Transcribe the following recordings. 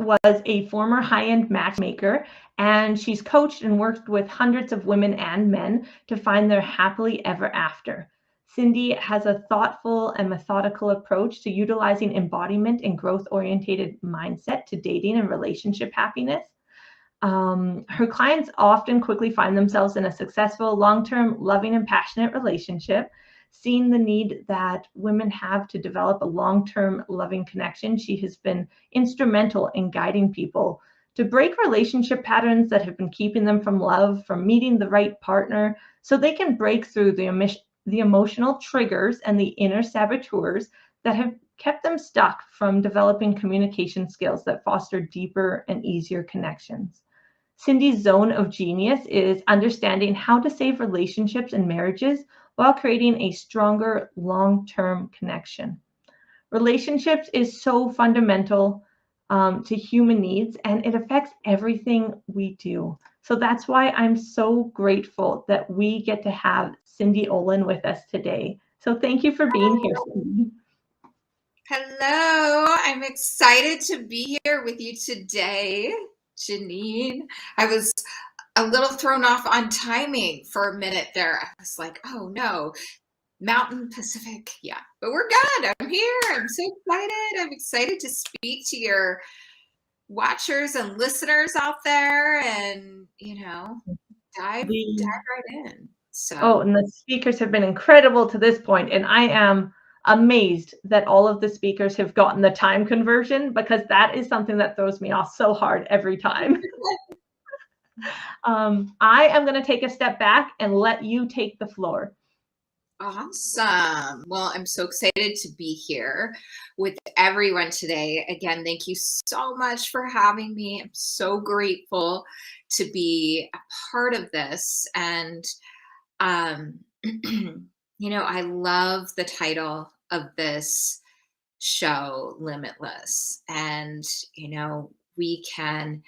was a former high-end matchmaker, and she's coached and worked with hundreds of women and men to find their happily ever after. Cyndi has a thoughtful and methodical approach to utilizing embodiment and growth-oriented mindset to dating and relationship happiness. Her clients often quickly find themselves in a successful, long term, loving, and passionate relationship. Seeing the need that women have to develop a long term, loving connection, she has been instrumental in guiding people to break relationship patterns that have been keeping them from love, from meeting the right partner, so they can break through the emotional triggers and the inner saboteurs that have kept them stuck from developing communication skills that foster deeper and easier connections. Cyndi's zone of genius is understanding how to save relationships and marriages while creating a stronger long term connection. Relationships is so fundamental to human needs, and it affects everything we do. So that's why I'm so grateful that we get to have Cyndi Olin with us today. So thank you for being here, Cyndi. Hello, I'm excited to be here with you today, Janine. I was a little thrown off on timing for a minute there. I was like, oh no, Mountain Pacific. Yeah, but we're good. I'm here. I'm so excited. I'm excited to speak to your watchers and listeners out there and, dive right in. Oh, and the speakers have been incredible to this point, and I am amazed that all of the speakers have gotten the time conversion, because that is something that throws me off so hard every time. I am going to take a step back and let you take the floor. Awesome. Well, I'm so excited to be here with everyone today. Again, thank you so much for having me. I'm so grateful to be a part of this. And, I love the title of this show, Limitless. And, we can,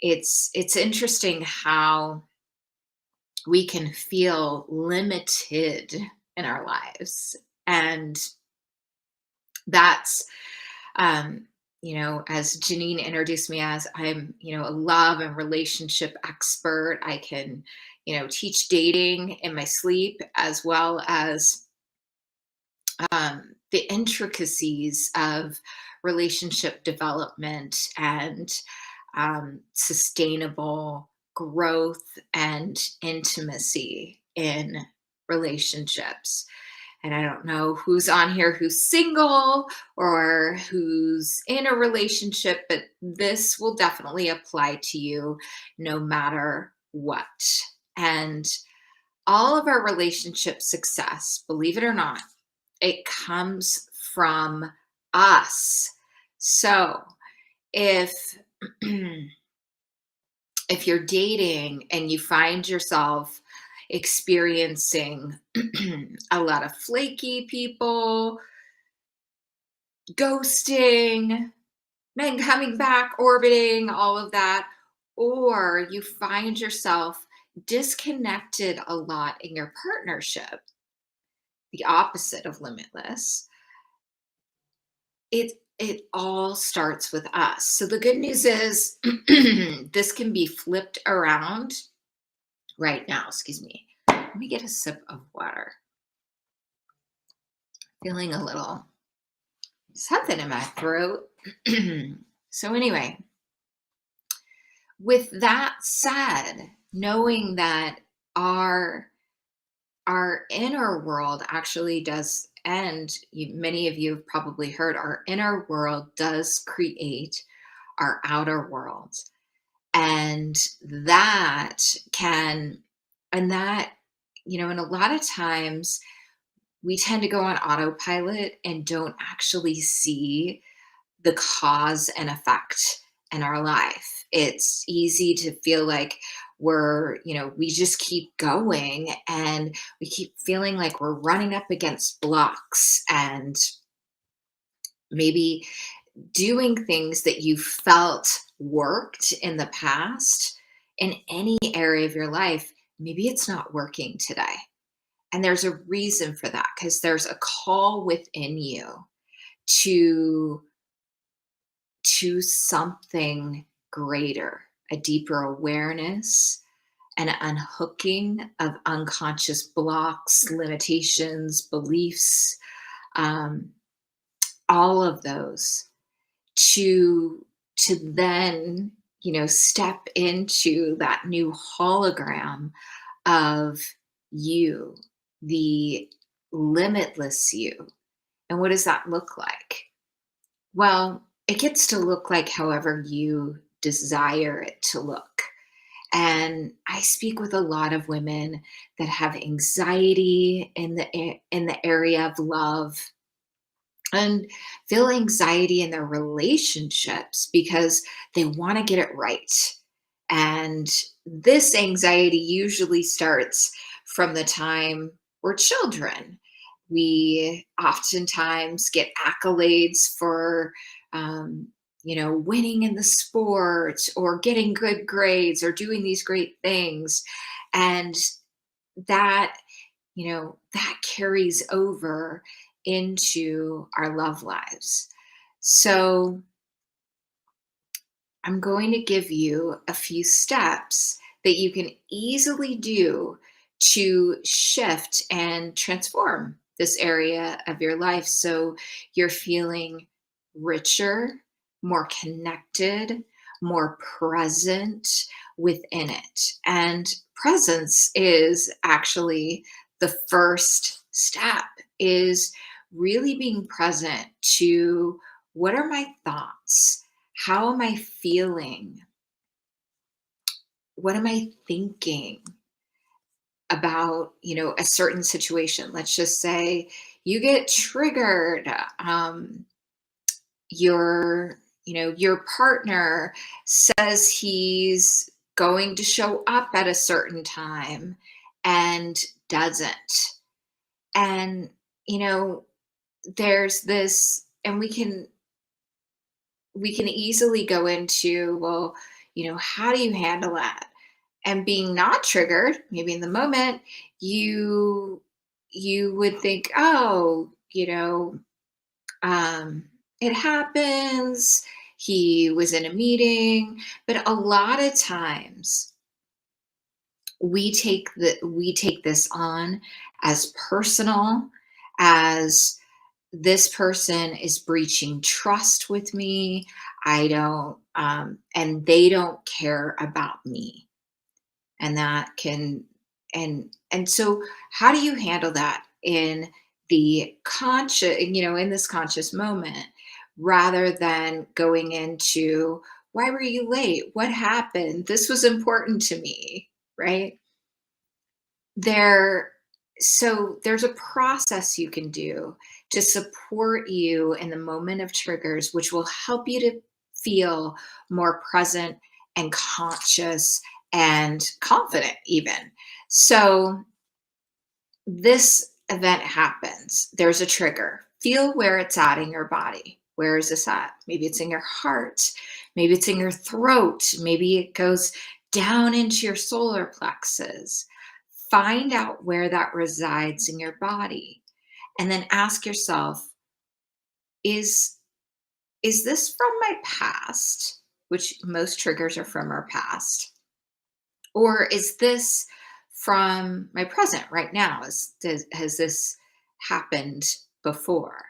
it's interesting how we can feel limited in our lives. And that's, as Janine introduced me as, I'm, a love and relationship expert. I can, teach dating in my sleep, as well as the intricacies of relationship development and sustainable growth and intimacy in relationships. And I don't know who's on here who's single or who's in a relationship, but this will definitely apply to you no matter what. And all of our relationship success, believe it or not, it comes from us. So if if you're dating and you find yourself experiencing a lot of flaky people, ghosting, men coming back, orbiting, all of that, or you find yourself disconnected a lot in your partnership, the opposite of limitless, it all starts with us. So the good news is this can be flipped around right now. Excuse me. Let me get a sip of water. Feeling a little something in my throat. So anyway, with that said, knowing that our inner world actually does, and many of you have probably heard, our inner world does create our outer world. And that can, and that, and a lot of times we tend to go on autopilot and don't actually see the cause and effect in our life. It's easy to feel like we just keep going and we keep feeling like we're running up against blocks, and maybe doing things that you felt worked in the past in any area of your life. Maybe it's not working today. And there's a reason for that, because there's a call within you to something greater, a deeper awareness, an unhooking of unconscious blocks, limitations, beliefs, um, all of those to then step into that new hologram of you, the limitless you. And what does that look like? Well, it gets to look like however you desire it to look. And I speak with a lot of women that have anxiety in the area of love, and feel anxiety in their relationships because they want to get it right. And this anxiety usually starts from the time we're children. We oftentimes get accolades for, um, winning in the sport or getting good grades or doing these great things. And that that carries over into our love lives. So, I'm going to give you a few steps that you can easily do to shift and transform this area of your life so you're feeling richer, more connected, more present within it. And presence is actually the first step, is really being present to what are my thoughts? How am I feeling? What am I thinking about, a certain situation? Let's just say you get triggered. Your partner says he's going to show up at a certain time and doesn't. And, you know, there's this, and we can easily go into, well, how do you handle that? And being not triggered, maybe in the moment, you would think, oh, um, it happens. He was in a meeting, but a lot of times we take this on as personal, as this person is breaching trust with me. I don't, and they don't care about me. And that can, and so how do you handle that in the conscious, in this conscious moment, rather than going into, why were you late? What happened? This was important to me, right? there there's a process you can do to support you in the moment of triggers, which will help you to feel more present and conscious and confident even. So this event happens, there's a trigger, feel where it's at in your body. Where is this at? Maybe it's in your heart, maybe it's in your throat, maybe it goes down into your solar plexus. Find out where that resides in your body, and then ask yourself, is this from my past, which most triggers are from our past, or is this from my present right now? Has this happened before?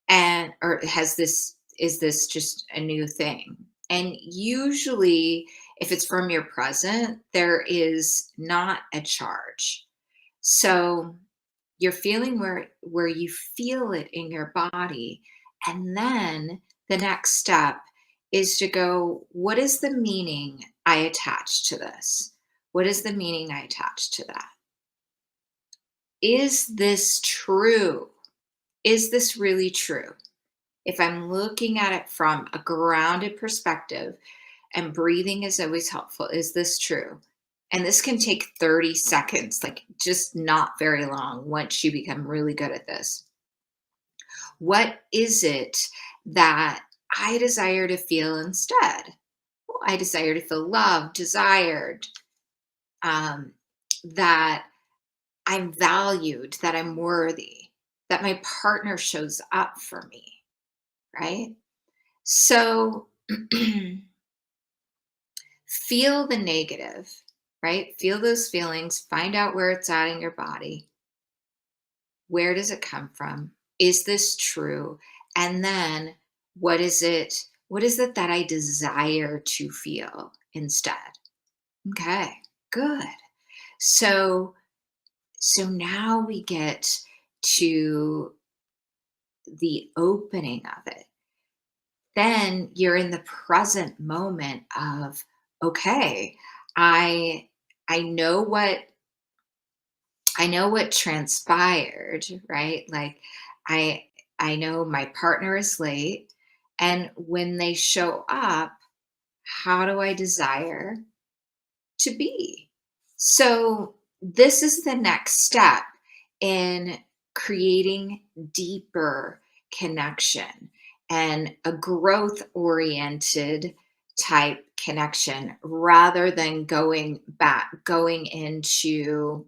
And or has this is this just a new thing? And usually if it's from your present, there is not a charge. So you're feeling where you feel it in your body, and then the next step is to go, what is the meaning I attach to this? What is the meaning I attach to that? Is this true? Is this really true? If I'm looking at it from a grounded perspective, and breathing is always helpful, is this true? And this can take 30 seconds, like just not very long once you become really good at this. What is it that I desire to feel instead? Well, I desire to feel loved, desired, um, that I'm valued, that I'm worthy, that my partner shows up for me, right? So feel the negative, right? Feel those feelings, find out where it's at in your body. Where does it come from? Is this true? And then what is it that I desire to feel instead? Okay, good. So now we get to the opening of it. Then you're in the present moment of, okay, I I know what I know what transpired, right? Like I I know my partner is late, and when they show up, how do I desire to be? So this is the next step in creating deeper connection and a growth oriented type connection rather than going into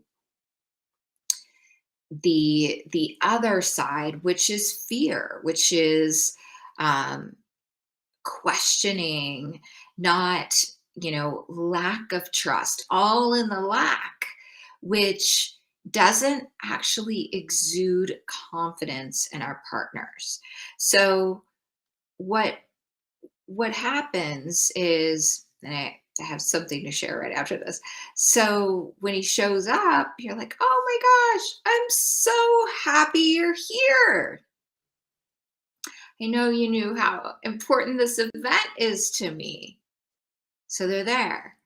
the other side, which is fear, which is um, questioning, not, lack of trust, all in the lack, which doesn't actually exude confidence in our partners. So what what happens is, and I have something to share right after this. So when he shows up, you're like, oh my gosh, I'm so happy you're here. I know you knew how important this event is to me. So they're there.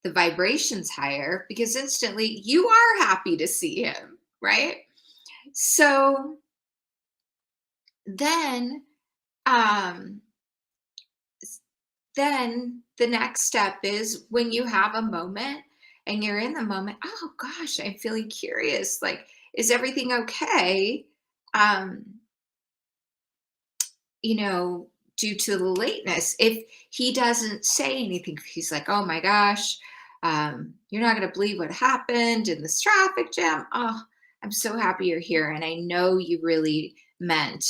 The vibration's higher because instantly you are happy to see him, right? So then, um, then the next step is when you have a moment and you're in the moment, oh gosh, I'm feeling curious. Like, is everything okay? Um, due to the lateness. If he doesn't say anything, if he's like, oh my gosh, you're not going to believe what happened in this traffic jam. Oh, I'm so happy you're here. And I know you really meant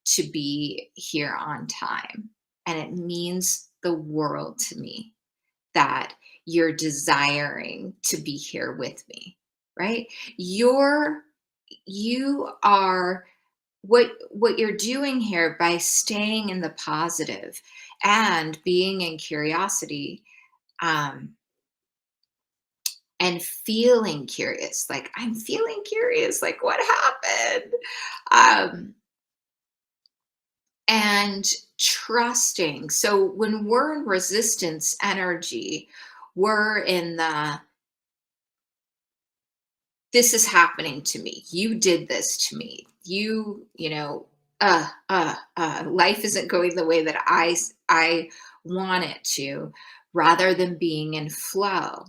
to be here on time. And it means the world to me that you're desiring to be here with me, right? You're, you are what you're doing here by staying in the positive and being in curiosity, um, and feeling curious, like I'm feeling curious, like what happened, um, and trusting. So when we're in resistance energy, we're in the this is happening to me. You did this to me. Life isn't going the way that I want it to, rather than being in flow.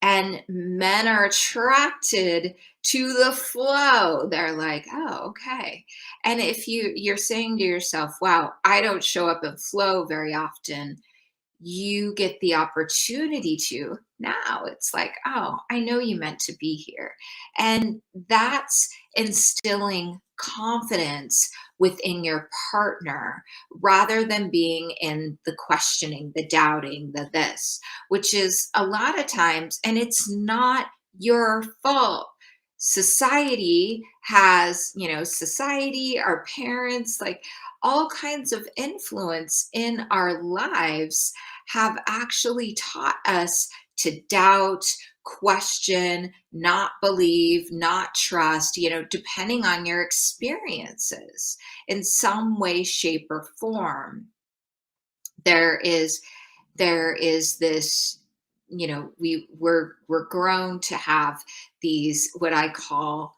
And men are attracted to the flow. They're like, oh, okay. And if you're saying to yourself, wow, I don't show up in flow very often, you get the opportunity to now. It's like, oh, I know you meant to be here. And that's instilling confidence within your partner rather than being in the questioning, the doubting, the this, which is a lot of times, and it's not your fault. Society has, society, our parents, like all kinds of influence in our lives have actually taught us to doubt, question, not believe, not trust, depending on your experiences in some way, shape, or form. There is this, we're grown to have these what I call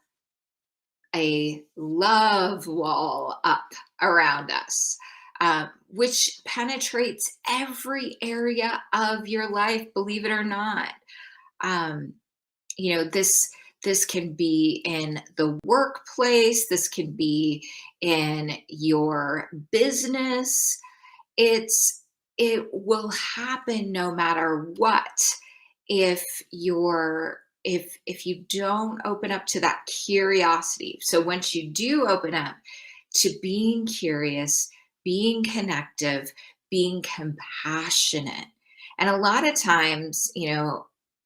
a love wall up around us, which penetrates every area of your life, believe it or not. Um, this can be in the workplace, this can be in your business. It will happen no matter what if you don't open up to that curiosity. So once you do open up to being curious, being connective, being compassionate. And a lot of times,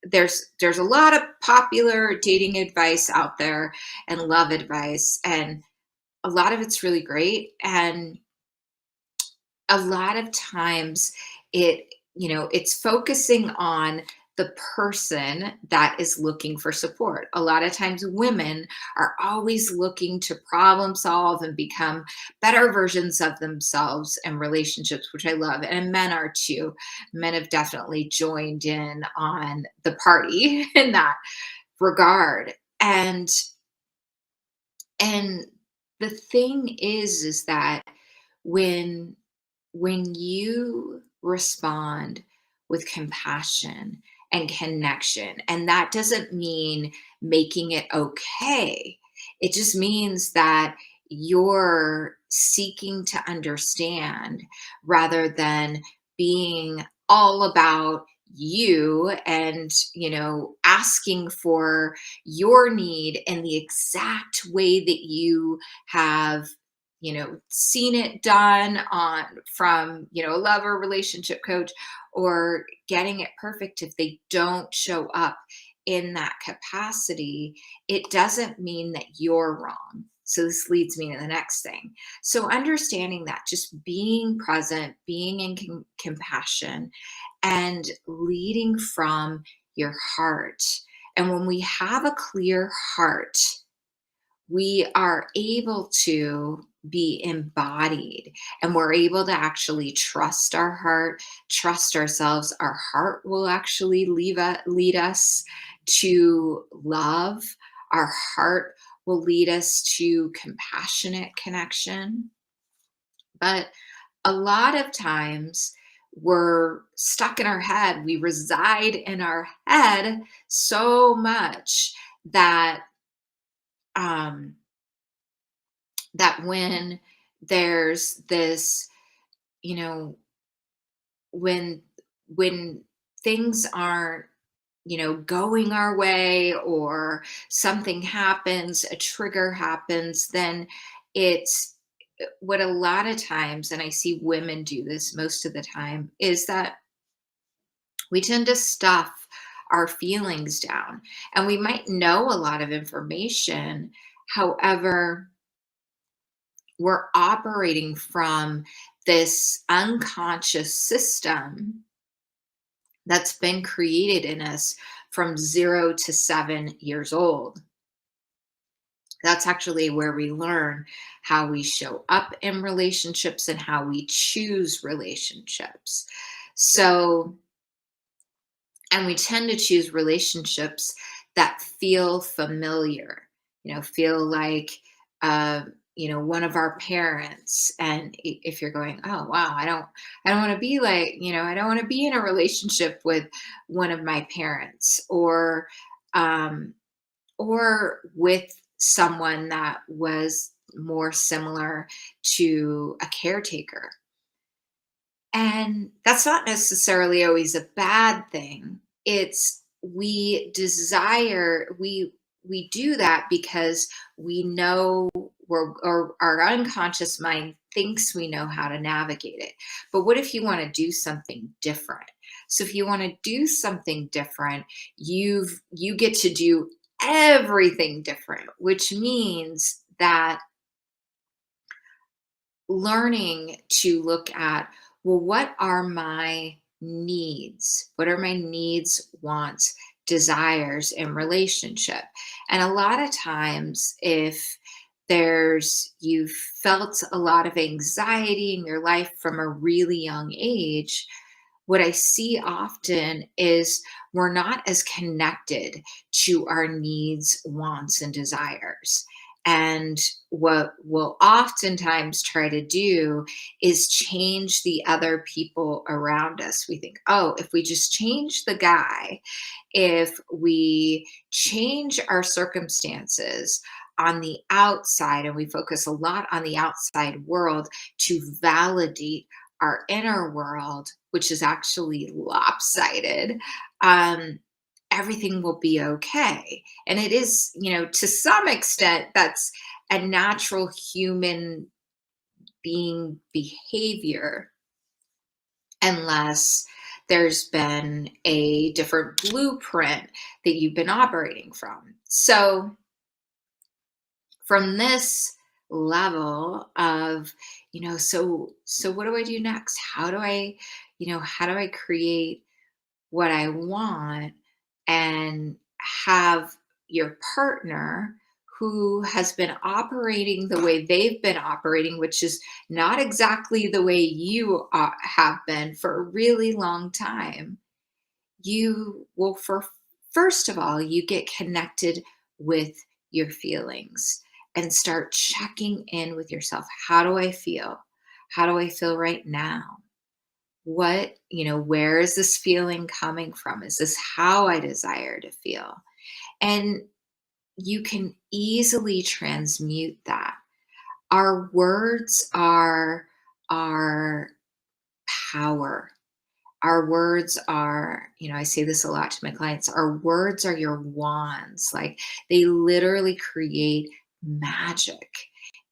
there's a lot of popular dating advice out there and love advice, and a lot of it's really great. And a lot of times it's focusing on the person that is looking for support. A lot of times women are always looking to problem solve and become better versions of themselves in relationships, which I love, and men are too. Men have definitely joined in on the party in that regard. And the thing is that when you respond with compassion and connection, and that doesn't mean making it okay, it just means that you're seeking to understand rather than being all about you and asking for your need in the exact way that you have seen it done on from a lover relationship coach, or getting it perfect. If they don't show up in that capacity, it doesn't mean that you're wrong. So this leads me to the next thing. So understanding that, just being present, being in compassion, and leading from your heart. And when we have a clear heart, we are able to be embodied, and we're able to actually trust our heart, trust ourselves. Our heart will actually lead us to love. Our heart will lead us to compassionate connection. But a lot of times we're stuck in our head. We reside in our head so much that um, when there's this, you know, when things aren't, going our way, or something happens, a trigger happens, then it's what a lot of times, and I see women do this most of the time, is that we tend to stuff our feelings down. And we might know a lot of information. However, we're operating from this unconscious system that's been created in us from 0 to 7 years old. That's actually where we learn how we show up in relationships and how we choose relationships. So, and we tend to choose relationships that feel familiar, feel like uh, one of our parents. And if you're going, oh wow, I don't want to be like, I don't want to be in a relationship with one of my parents, um or with someone that was more similar to a caretaker. And that's not necessarily always a bad thing. It's we do that because we know or our unconscious mind thinks we know how to navigate it. But what if you want to do something different? So if you want to do something different, you get to do everything different, which means that learning to look at, well, what are my needs? What are my needs, wants, desires in relationship? And a lot of times, if you've felt a lot of anxiety in your life from a really young age, what I see often is we're not as connected to our needs, wants, and desires. And what we'll oftentimes try to do is change the other people around us. We think, oh, if we just change the guy, if we change our circumstances on the outside, and we focus a lot on the outside world to validate our inner world, which is actually lopsided, um, everything will be okay. And it is, to some extent, that's a natural human being behavior. unless there's been a different blueprint that you've been operating from. So, from this level of, so what do I do next? How do I create what I want and have your partner who has been operating the way they've been operating, which is not exactly the way you have been for a really long time. You will, first of all, you get connected with your feelings and start checking in with yourself. How do I feel? How do I feel right now? Where is this feeling coming from? Is this how I desire to feel? And you can easily transmute that. Our words are our power. Our words are, I say this a lot to my clients, our words are your wands. Like, they literally create magic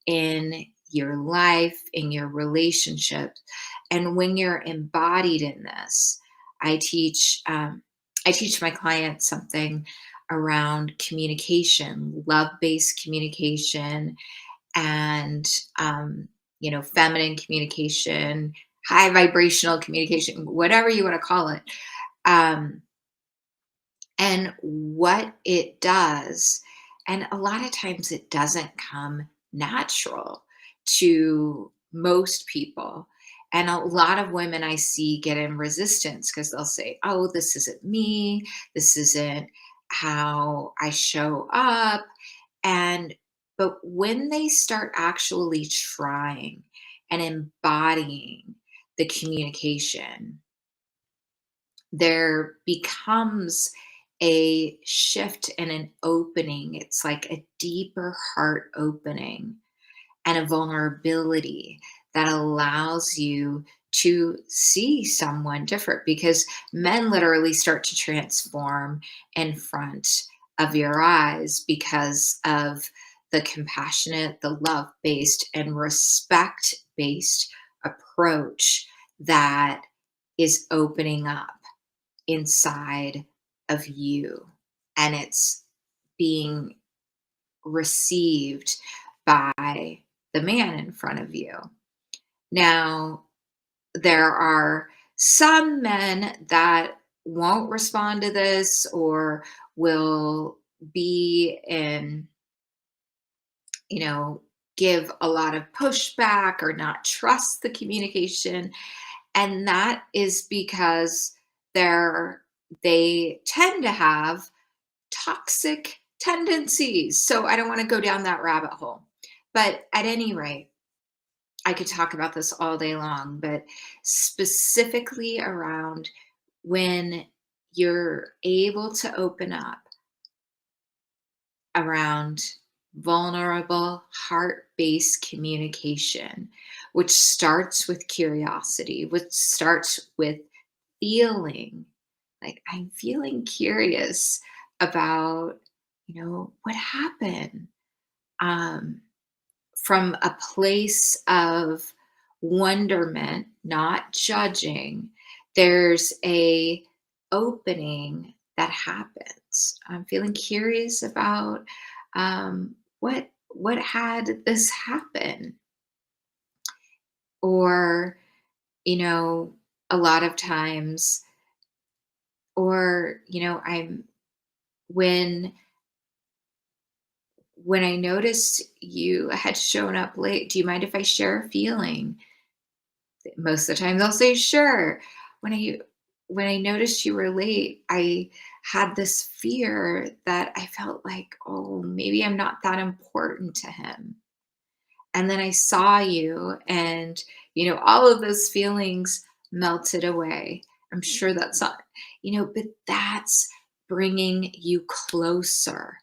in your life, in your relationships. And when you're embodied in this, I teach, I teach my clients something around communication, love-based communication, and feminine communication, high vibrational communication, whatever you want to call it. um, and what it does, and a lot of times it doesn't come natural to most people. And a lot of women I see get in resistance because they'll say, oh, this isn't me, this isn't how I show up. And but when they start actually trying and embodying the communication, there becomes a shift and an opening. It's like a deeper heart opening and a vulnerability that allows you to see someone different, because men literally start to transform in front of your eyes because of the compassionate, the love based, and respect based approach that is opening up inside of you, and it's being received by the man in front of you. Now, there are some men that won't respond to this, or will be in, you know, give a lot of pushback or not trust the communication. And that is because they tend to have toxic tendencies. So I don't want to go down that rabbit hole. But at any rate, I could talk about this all day long, but specifically around when you're able to open up around vulnerable, heart based communication, which starts with curiosity, which starts with feeling like, I'm feeling curious about, what happened. Um, from a place of wonderment, not judging, there's a opening that happens. I'm feeling curious about, what had this happen, or a lot of times, or I'm when I noticed you had shown up late, do you mind if I share a feeling? Most of the time they'll say, sure. When I noticed you were late, I had this fear that I felt like, oh, maybe I'm not that important to him. And then I saw you, and, all of those feelings melted away. I'm sure that's not, but that's bringing you closer.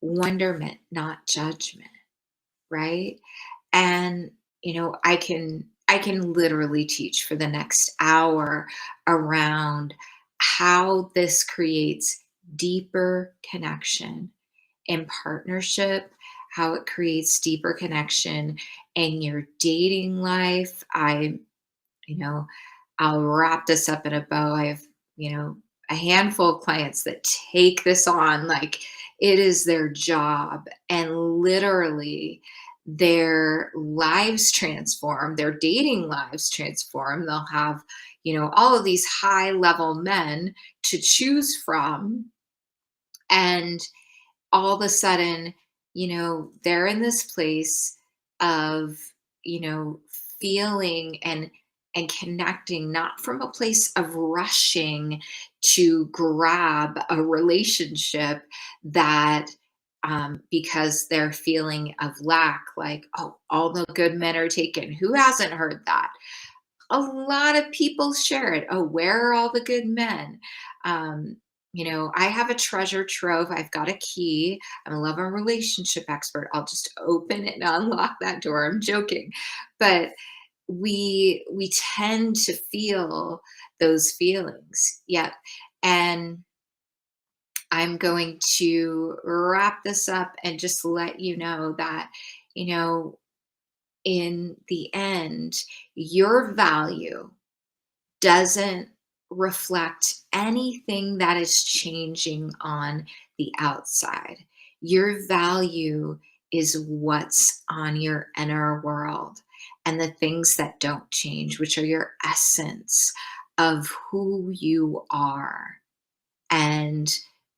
Wonderment, not judgment, right? And I can literally teach for the next hour around how this creates deeper connection in partnership, how it creates deeper connection in your dating life. You know I'll wrap this up in a bow. I have, a handful of clients that take this on like it is their job, and literally their lives transform, their dating lives transform. They'll have, all of these high level men to choose from. And all of a sudden, they're in this place of, you know, feeling and connecting, not from a place of rushing to grab a relationship that because they're feeling of lack, like, oh, all the good men are taken. Who hasn't heard that? A lot of people share it. Oh, where are all the good men? Um, I have a treasure trove. I've got a key. I'm a love and relationship expert. I'll just open it and unlock that door. I'm joking. But we tend to feel those feelings. Yeah. And I'm going to wrap this up and just let you know that, you know, in the end, your value doesn't reflect anything that is changing on the outside. Your value is what's on your inner world and the things that don't change, which are your essence of who you are and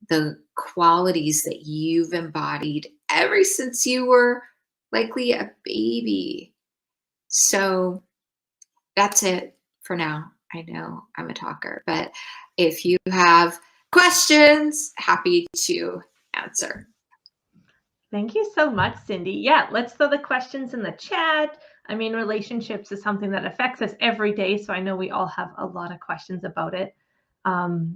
the qualities that you've embodied ever since you were likely a baby. So, that's it for now. I know I'm a talker, but if you have questions, happy to answer. Thank you so much, Cyndi. Yeah, let's throw the questions in the chat. I mean, relationships is something that affects us every day, so I know we all have a lot of questions about it.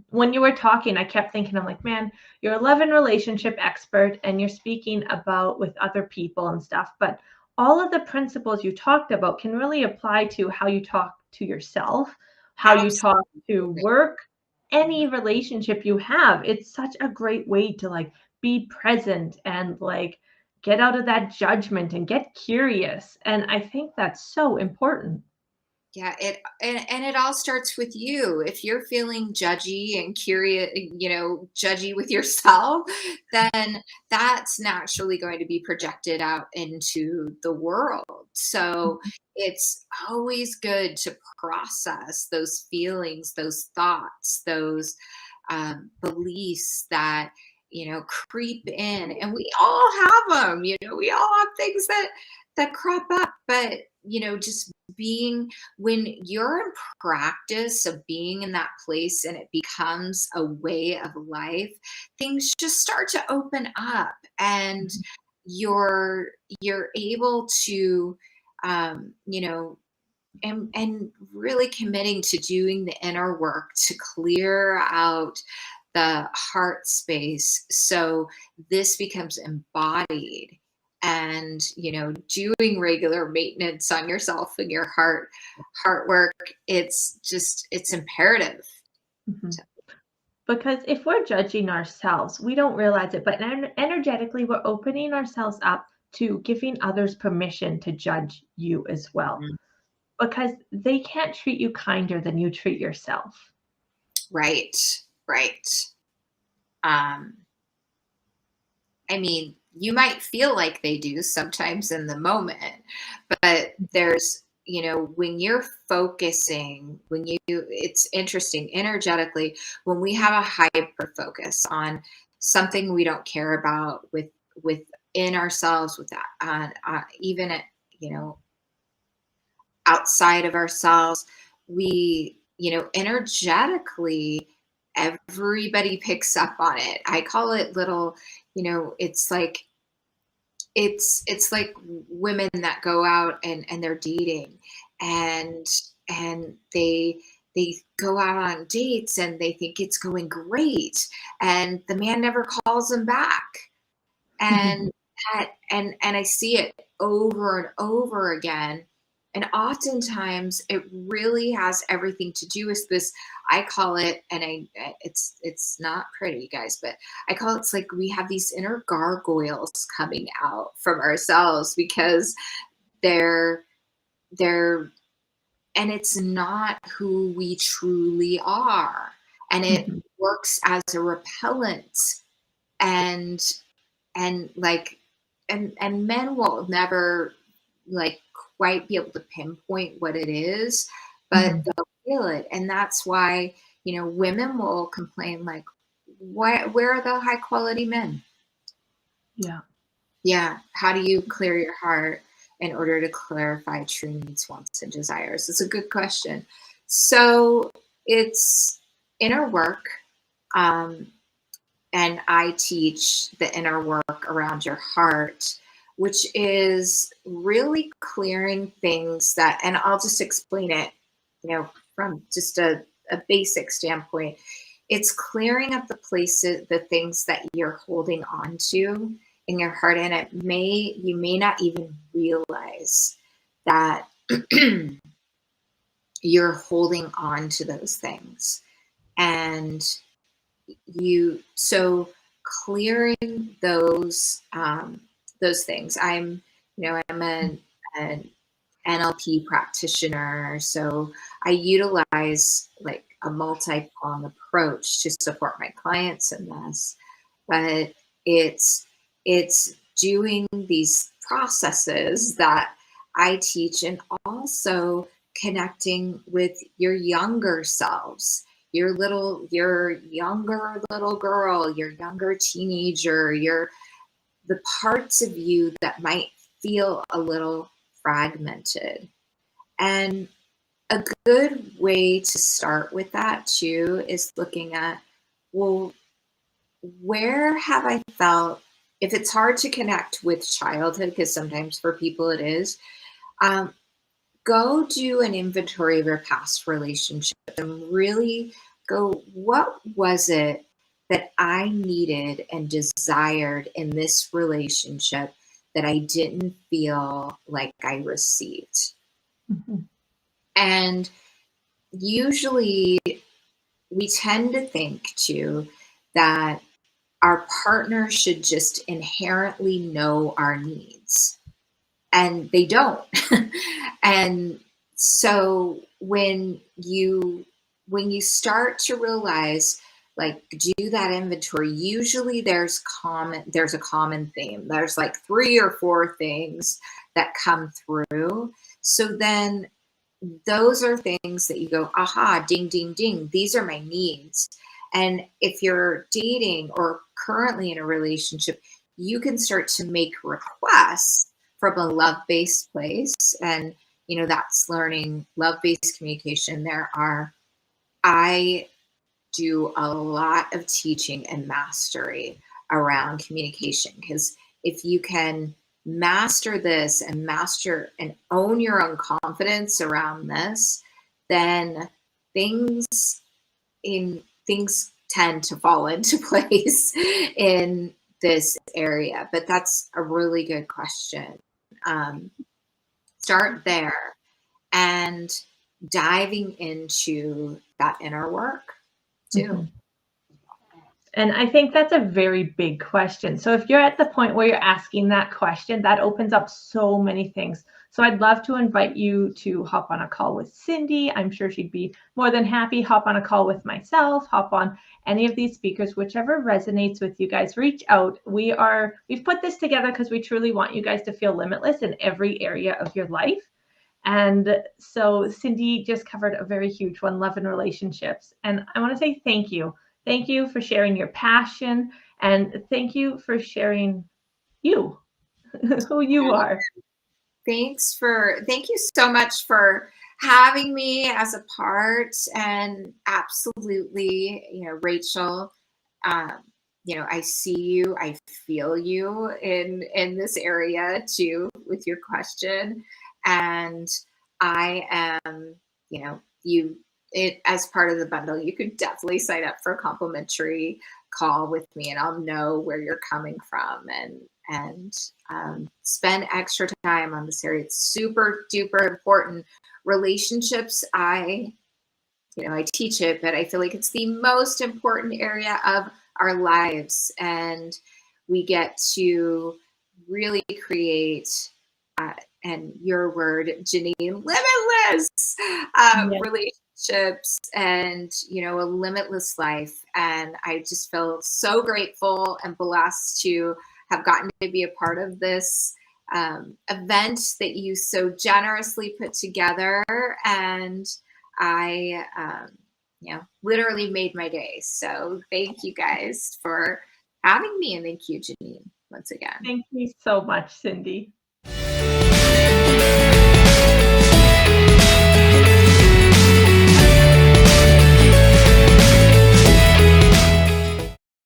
When you were talking, I kept thinking, I'm like, man, you're a love and relationship expert, and you're speaking about with other people and stuff, but all of the principles you talked about can really apply to how you talk to yourself, how you talk to Absolutely. work, any relationship you have. It's such a great way to like be present and like get out of that judgment and get curious. And I think that's so important. Yeah, and it all starts with you. If you're feeling judgy and curious, judgy with yourself, then that's naturally going to be projected out into the world. So it's always good to process those feelings, those thoughts, those beliefs that creep in, and we all have them. We all have things that crop up, but just being when you're in practice of being in that place and it becomes a way of life, things just start to open up, and you're you're able to and really committing to doing the inner work to clear out the heart space so this becomes embodied, and doing regular maintenance on yourself and your heart work. It's imperative. Mhm. Because if we're judging ourselves, we don't realize it, but energetically, we're opening ourselves up to giving others permission to judge you as well, Mhm. because they can't treat you kinder than you treat yourself. Right, right. um I mean, you might feel like they do sometimes in the moment, but there's, when you're focusing, it's interesting energetically, when we have a hyper focus on something we don't care about within ourselves, with that, even at, you know, outside of ourselves, we, energetically, everybody picks up on it. I call it little, it's like it's like women that go out and they're dating, and they go out on dates and they think it's going great, and the man never calls them back, and and I see it over and over again. And oftentimes it really has everything to do with this. I call it, and it's not pretty, guys, but I call it's like we have these inner gargoyles coming out from ourselves because they're they're it's not who we truly are. And it Mhm. works as a repellent, and like, and men will never like quite be able to pinpoint what it is, but Mhm. they'll feel it. And that's why, women will complain like, where are the high quality men? Yeah. Yeah. How do you clear your heart in order to clarify true needs, wants, and desires? It's a good question. So it's inner work. Um, and I teach the inner work around your heart, which is really clearing things that, and I'll just explain it, from just a basic standpoint. It's clearing up the places, the things that you're holding on to in your heart, and you may not even realize that you're holding on to those things. And so clearing those things. I'm an NLP practitioner, so I utilize like a multi-pronged approach to support my clients in this. But it's doing these processes that I teach, and also connecting with your younger selves, your younger little girl, your younger teenager, the parts of you that might feel a little fragmented. And a good way to start with that too is looking at, well, where have I felt, if it's hard to connect with childhood, because sometimes for people it is, um, go do an inventory of your past relationship and really go, what was it that I needed and desired in this relationship that I didn't feel like I received? Mhm. And usually we tend to think too that our partner should just inherently know our needs, and they don't. And so when you start to realize, like, do that inventory, usually there's a common theme. There's like 3 or 4 things that come through. So then those are things that you go, aha, ding, ding, ding, these are my needs. And if you're dating or currently in a relationship, you can start to make requests from a love-based place. And that's learning love-based communication. I do a lot of teaching and mastery around communication, because if you can master this and master and own your own confidence around this, then things things tend to fall into place in this area. But that's a really good question. um, Start there, and diving into that inner work too. Mhm. And I think that's a very big question. So if you're at the point where you're asking that question, that opens up so many things. So I'd love to invite you to hop on a call with Cyndi. I'm sure she'd be more than happy. Hop on a call with myself, hop on any of these speakers, whichever resonates with you guys. Reach out. We've put this together because we truly want you guys to feel limitless in every area of your life. And so Cyndi just covered a very huge one, love and relationships. And I want to say thank you. Thank you for sharing your passion, and thank you for sharing you, who you are. Thank you so much for having me as a part. And absolutely, Rachel, um, I see you, I feel you in this area too with your question. And I am, you it as part of the bundle, you could definitely sign up for a complimentary call with me, and I'll know where you're coming from, and spend extra time on this area. It's super duper important. Relationships, I teach it, but I feel like it's the most important area of our lives, and we get to really create, uh, and your word, Janine, limitless Yes. Yes. Relationships and, a limitless life. And I just feel so grateful and blessed to have gotten to be a part of this event that you so generously put together. And I, literally made my day. So thank you guys for having me. And thank you, Janine, once again. Thank you so much, Cyndi.